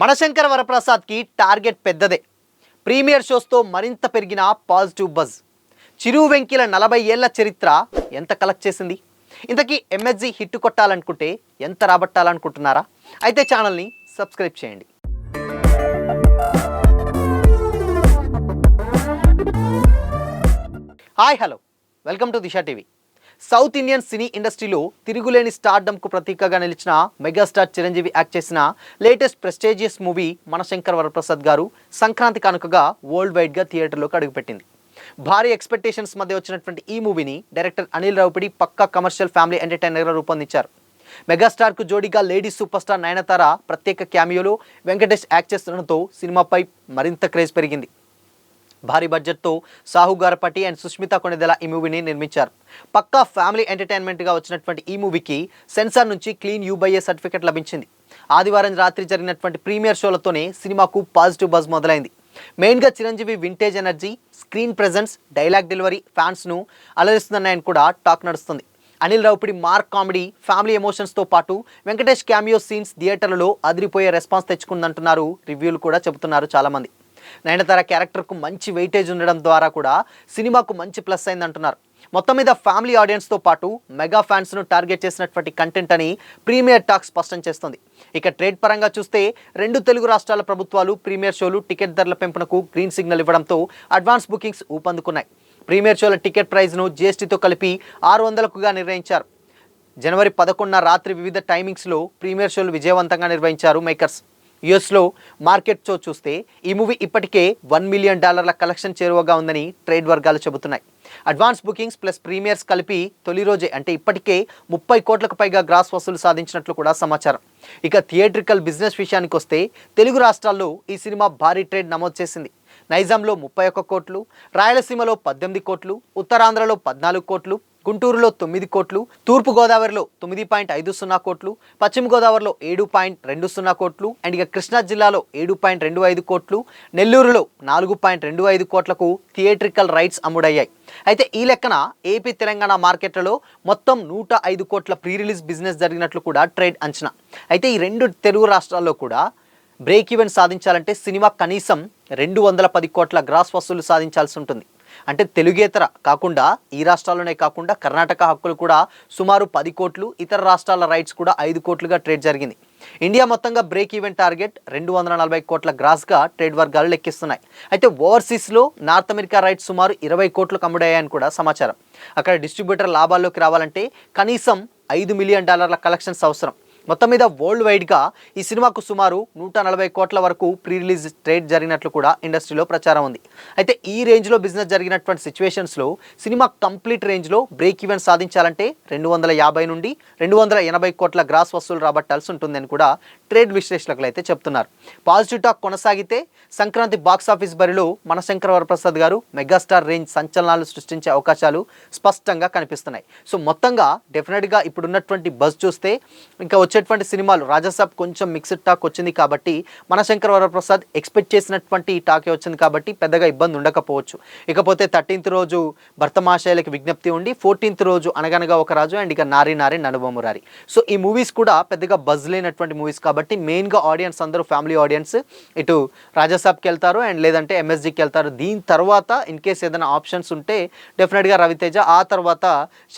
మనశంకర వరప్రసాద్కి target పెద్దదే. Premier షోస్తో మరింత పెరిగిన పాజిటివ్ బజ్. చిరు వెంకిల 40 ఏళ్ల చరిత్ర ఎంత కలెక్ట్ చేసింది? ఇంతకీ ఎంఎస్జీ హిట్ కొట్టాలనుకుంటే ఎంత రాబట్టాలనుకుంటున్నారా? అయితే ఛానల్ని సబ్స్క్రైబ్ చేయండి. Hi hello, welcome to Disha TV. South Indian cine ఇండస్ట్రీలో తిరుగులేని స్టార్డమ్కు ప్రతీకగా నిలిచిన మెగాస్టార్ చిరంజీవి యాక్ట్ చేసిన latest prestigious movie Manashankara Varaprasad Garu Sankranti కానుకగా వరల్డ్ వైడ్గా థియేటర్లోకి అడుగుపెట్టింది. భారీ ఎక్స్పెక్టేషన్స్ మధ్య వచ్చినటువంటి ఈ మూవీని డైరెక్టర్ అనిల్ రావిపూడి పక్కా కమర్షియల్ ఫ్యామిలీ ఎంటర్టైనర్గా రూపొందించారు. మెగాస్టార్కు జోడీగా లేడీ సూపర్ స్టార్ నయనతార ప్రత్యేక క్యామియోలో వెంకటేష్ యాక్ట్ చేస్తుండటంతో సినిమాపై మరింత క్రేజ్ పెరిగింది. భారీ బడ్జెట్తో సాహు గారపటి అండ్ సుష్మిత కొణిదెల ఈ మూవీని నిర్మించారు. పక్కా ఫ్యామిలీ ఎంటర్టైన్మెంట్గా వచ్చినటువంటి ఈ మూవీకి సెన్సార్ నుంచి క్లీన్ యూబైఏ సర్టిఫికెట్ లభించింది. ఆదివారం రాత్రి జరిగినటువంటి ప్రీమియర్ షోలతోనే సినిమాకు పాజిటివ్ బజ్ మొదలైంది. మెయిన్గా Chiranjeevi vintage energy, screen presence, dialogue delivery ఫ్యాన్స్ను అలరిస్తుందన్నాయని కూడా టాక్ నడుస్తుంది. Anil Ravipudi mark comedy, family ఎమోషన్స్తో పాటు వెంకటేష్ క్యామియో సీన్స్ థియేటర్లలో అదిరిపోయే రెస్పాన్స్ తెచ్చుకుందంటున్నారు. రివ్యూలు కూడా చెబుతున్నారు చాలామంది. నయనతార క్యారెక్టర్కు మంచి వెయిటేజ్ ఉండడం ద్వారా కూడా సినిమాకు మంచి ప్లస్ అయిందంటున్నారు. మొత్తం మీద ఫ్యామిలీ ఆడియన్స్తో పాటు మెగా ఫ్యాన్స్ను టార్గెట్ చేసినటువంటి కంటెంట్ అని ప్రీమియర్ టాక్ స్పష్టం చేస్తుంది. ఇక ట్రేడ్ పరంగా చూస్తే 2 తెలుగు రాష్ట్రాల ప్రభుత్వాలు ప్రీమియర్ షోలు టికెట్ ధరల పెంపునకు గ్రీన్ సిగ్నల్ ఇవ్వడంతో అడ్వాన్స్ బుకింగ్స్ ఊపందుకున్నాయి. ప్రీమియర్ షోల టికెట్ ప్రైస్ను జీఎస్టీతో కలిపి 600గా నిర్ణయించారు. జనవరి 11న రాత్రి వివిధ టైమింగ్స్లో ప్రీమియర్ షోలు విజయవంతంగా నిర్వహించారు మేకర్స్. యుఎస్లో మార్కెట్ షో చూస్తే ఈ మూవీ ఇప్పటికే $1 మిలియన్ కలెక్షన్ చేరువగా ఉందని ట్రేడ్ వర్గాలు చెబుతున్నాయి. అడ్వాన్స్ బుకింగ్స్ ప్లస్ ప్రీమియర్స్ కలిపి తొలి రోజే అంటే ఇప్పటికే 30 కోట్లకు పైగా గ్రాస్ వసూలు సాధించినట్లు కూడా సమాచారం. ఇక థియేట్రికల్ బిజినెస్ విషయానికి వస్తే తెలుగు రాష్ట్రాల్లో ఈ సినిమా భారీ ట్రేడ్ నమోదు చేసింది. నైజాంలో 31 కోట్లు, రాయలసీమలో 18 కోట్లు, ఉత్తరాంధ్రలో 14 కోట్లు, గుంటూరులో 9 కోట్లు, తూర్పు గోదావరిలో 9.50 కోట్లు, పశ్చిమ గోదావరిలో 7.20 కోట్లు అండ్ ఇక కృష్ణా జిల్లాలో 7.25 కోట్లు, నెల్లూరులో 4.25 కోట్లకు థియేట్రికల్ రైట్స్ అమ్ముడయ్యాయి. అయితే ఈ లెక్కన ఏపీ తెలంగాణ మార్కెట్లలో మొత్తం 105 కోట్ల ప్రీ రిలీజ్ బిజినెస్ జరిగినట్లు కూడా ట్రేడ్ అంచనా. అయితే ఈ 2 తెలుగు రాష్ట్రాల్లో కూడా బ్రేక్ ఈవెన్ సాధించాలంటే సినిమా కనీసం 210 కోట్ల గ్రాస్ వసూలు సాధించాల్సి ఉంటుంది. అంటే తెలుగేతర కాకుండా ఈ రాష్ట్రాల్లోనే కాకుండా కర్ణాటక హక్కులు కూడా సుమారు 10 కోట్లు, ఇతర రాష్ట్రాల రైట్స్ కూడా 5 కోట్లుగా ట్రేడ్ జరిగింది. ఇండియా మొత్తంగా బ్రేక్ ఈవెన్ టార్గెట్ 240 కోట్ల గ్రాస్గా ట్రేడ్ వర్గాలు లెక్కిస్తున్నాయి. అయితే ఓవర్సీస్లో నార్త్ అమెరికా రైట్స్ సుమారు 20 కోట్లకు అమ్ముడయ్యాయని కూడా సమాచారం. అక్కడ డిస్ట్రిబ్యూటర్ లాభాల్లోకి రావాలంటే కనీసం $5 మిలియన్ కలెక్షన్స్ అవసరం. మొత్తం మీద వరల్డ్ వైడ్గా ఈ సినిమాకు సుమారు 140 కోట్ల వరకు ప్రీ రిలీజ్ ట్రేడ్ జరిగినట్లు కూడా ఇండస్ట్రీలో ప్రచారం ఉంది. అయితే ఈ రేంజ్లో బిజినెస్ జరిగినటువంటి సిచ్యువేషన్స్లో సినిమా కంప్లీట్ రేంజ్లో బ్రేక్ ఈవెన్ సాధించాలంటే 250 నుండి 280 కోట్ల గ్రాస్ వసూలు రాబట్టాల్సి ఉంటుందని కూడా ట్రేడ్ విశ్లేషకులు అయితే చెప్తున్నారు. పాజిటివ్ టాక్ కొనసాగితే సంక్రాంతి బాక్సాఫీస్ బరిలో మనశంకర వరప్రసాద్ గారు మెగాస్టార్ రేంజ్ సంచలనాలు సృష్టించే అవకాశాలు స్పష్టంగా కనిపిస్తున్నాయి. సో మొత్తంగా డెఫినెట్గా ఇప్పుడున్నటువంటి బజ్ చూస్తే ఇంకా వచ్చేటువంటి సినిమాలు రాజాసాబ్ కొంచెం మిక్స్డ్ టాక్ వచ్చింది కాబట్టి మనశంకర వరప్రసాద్ ఎక్స్పెక్ట్ చేసినటువంటి టాకే వచ్చింది కాబట్టి పెద్దగా ఇబ్బంది ఉండకపోవచ్చు. ఇకపోతే 13th రోజు భర్తమాశయాలకు విజ్ఞప్తి ఉండి 14th రోజు అనగనగా ఒక రాజు అండ్ ఇక నారి నారి నడుమమురారి. సో ఈ మూవీస్ కూడా పెద్దగా బజ్ లేనటువంటి మూవీస్ కాబట్టి మెయిన్గా ఆడియన్స్ అందరూ ఫ్యామిలీ ఆడియన్స్ ఇటు రాజాసాబ్కి వెళ్తారు అండ్ లేదంటే ఎంఎస్జీకి వెళ్తారు. దీని తర్వాత ఇన్ కేస్ ఏదైనా ఆప్షన్స్ ఉంటే డెఫినెట్గా రవితేజ, ఆ తర్వాత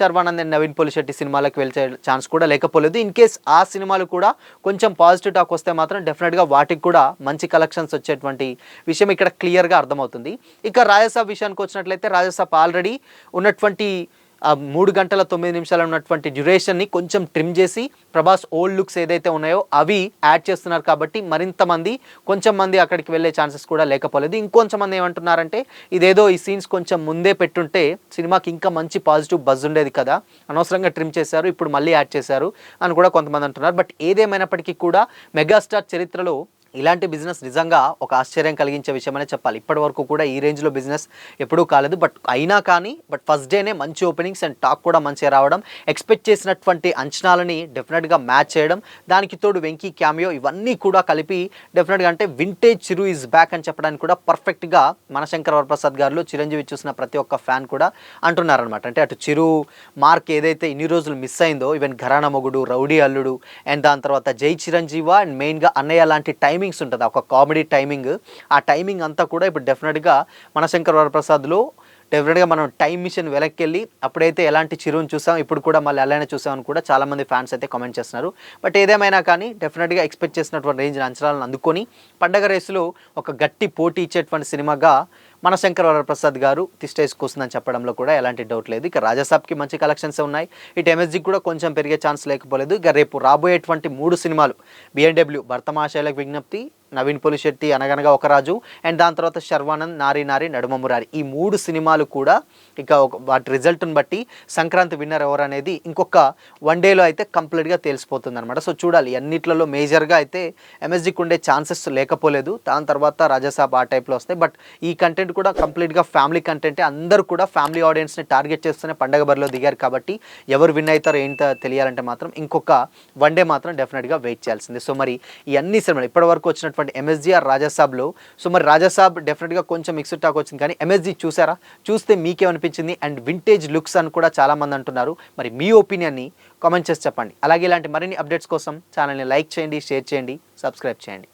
శర్వానంద్ అండ్ నవీన్ పోలిశెట్టి సినిమాలకు వెళ్ళే ఛాన్స్ కూడా లేకపోలేదు. ఇన్ కేస్ ఆ సినిమాలు కూడా కొంచెం పాజిటివ్ టాక్ వస్తే మాత్రం డెఫినెట్గా వాటికి కూడా మంచి కలెక్షన్స్ వచ్చేటువంటి విషయం ఇక్కడ క్లియర్గా అర్థమవుతుంది. ఇక రాజాసాబ్ విషయానికి వచ్చినట్లయితే రాజాసాబ్ ఆల్రెడీ ఉన్నటువంటి 3 గంటల 9 నిమిషాలు ఉన్నటువంటి డ్యూరేషన్ని కొంచెం ట్రిమ్ చేసి ప్రభాస్ ఓల్డ్ లుక్స్ ఏదైతే ఉన్నాయో అవి యాడ్ చేస్తున్నారు కాబట్టి మరింత మంది కొంచెం మంది అక్కడికి వెళ్ళే ఛాన్సెస్ కూడా లేకపోలేదు. ఇంకొంచెం మంది ఏమంటున్నారంటే ఇదేదో ఈ సీన్స్ కొంచెం ముందే పెట్టుంటే సినిమాకి ఇంకా మంచి పాజిటివ్ బజ్ ఉండేది కదా, అనవసరంగా ట్రిమ్ చేశారు, ఇప్పుడు మళ్ళీ యాడ్ చేశారు అని కూడా కొంతమంది అంటున్నారు. బట్ ఏదేమైనప్పటికీ కూడా మెగాస్టార్ చరిత్రలో ఇలాంటి బిజినెస్ నిజంగా ఒక ఆశ్చర్యం కలిగించే విషయమనే చెప్పాలి. ఇప్పటి వరకు కూడా ఈ రేంజ్లో బిజినెస్ ఎప్పుడూ కాలేదు. బట్ అయినా కానీ ఫస్ట్ డేనే మంచి ఓపెనింగ్స్ అండ్ టాక్ కూడా మంచిగా రావడం, ఎక్స్పెక్ట్ చేసినటువంటి అంచనాలని డెఫినెట్గా మ్యాచ్ చేయడం, దానికి తోడు వెంకీ క్యామియో ఇవన్నీ కూడా కలిపి డెఫినెట్గా అంటే వింటేజ్ చిరు ఈజ్ బ్యాక్ అని చెప్పడానికి కూడా పర్ఫెక్ట్గా మనశంకర వరప్రసాద్ గారిలో చిరంజీవి చూసిన ప్రతి ఒక్క ఫ్యాన్ కూడా అంటున్నారనమాట. అంటే అటు చిరు మార్క్ ఏదైతే ఇన్ని రోజులు మిస్ అయిందో, ఈవెన్ ఘరానా మొగుడు, రౌడీ అల్లుడు అండ్ దాని తర్వాత జై చిరంజీవ అండ్ మెయిన్గా అన్నయ్య లాంటి టైమింగ్ టైమింగ్స్ ఉంటుంది, ఒక కామెడీ టైమింగ్. ఆ టైమింగ్ అంతా కూడా ఇప్పుడు డెఫినెట్గా మనశంకర్ వరప్రసాద్లో డెఫినెట్గా మనం టైం మిషన్ వెనక్కి వెళ్ళి అప్పుడైతే ఎలాంటి చిరుని చూసాం ఇప్పుడు కూడా మళ్ళీ అలానే చూసామని కూడా చాలామంది ఫ్యాన్స్ అయితే కామెంట్ చేస్తున్నారు. బట్ ఏదేమైనా కానీ డెఫినెట్గా ఎక్స్పెక్ట్ చేసినటువంటి రేంజ్ అంచనాలను అందుకొని పండగ రేసులో ఒక గట్టి పోటీ ఇచ్చేటువంటి సినిమాగా మనశంకర్ వరప్రసాద్ గారు తిష్టేసుకొస్తుందని చెప్పడంలో కూడా ఎలాంటి డౌట్ లేదు. ఇక రాజాసాబ్కి మంచి కలెక్షన్స్ ఉన్నాయి, ఇటు ఎంఎస్జికి కూడా కొంచెం పెరిగే ఛాన్స్ లేకపోలేదు. ఇక రేపు రాబోయేటువంటి 3 సినిమాలు బిఎన్డబ్ల్యూ భర్తమాశైలకు విజ్ఞప్తి, నవీన్ పొలిశెట్టి అనగనగా ఒక రాజు, అండ్ దాని తర్వాత శర్వానంద్ నారీ నారీ నడుమ మురారి, ఈ 3 సినిమాలు కూడా ఇక వాటి రిజల్ట్ని బట్టి సంక్రాంతి విన్నర్ ఎవరు అనేది ఇంకొక 1 డేలో అయితే కంప్లీట్గా తెలిసిపోతుంది అనమాట. సో చూడాలి, అన్నిట్లలో మేజర్గా అయితే ఎంఎస్జికి ఉండే ఛాన్సెస్ లేకపోలేదు. దాని తర్వాత రాజాసాబ్ ఆ టైప్లో వస్తాయి. బట్ ఈ కంటెంట్ కూడా కంప్లీట్గా ఫ్యామిలీ కంటెంటే, అందరూ కూడా ఫ్యామిలీ ఆడియన్స్ని టార్గెట్ చేస్తూనే పండగ బరిలో దిగారు కాబట్టి ఎవరు విన్ అవుతారో ఏంటో తెలియాలంటే మాత్రం ఇంకొక 1 డే మాత్రం డెఫినెట్గా వెయిట్ చేయాల్సిందే. సో మరి ఈ అన్ని సినిమాలు ఇప్పటివరకు వచ్చినటువంటి ఎంఎస్జీఆర్ రాజాసాబ్లో, సో మరి రాజాసాబ్ డెఫినెట్గా కొంచెం మిక్స్డ్ టాక్ వచ్చింది, కానీ ఎంఎస్జీ చూసారా, చూస్తే మీకేమనిపించింది? అండ్ వింటేజ్ లుక్స్ అని కూడా చాలామంది అంటున్నారు. మరి మీ ఒపీనియన్ని కామెంట్ చేసి చెప్పండి. అలాగే ఇలాంటి మరిన్ని అప్డేట్స్ కోసం ఛానల్ని లైక్ చేయండి, షేర్ చేయండి, సబ్స్క్రైబ్ చేయండి.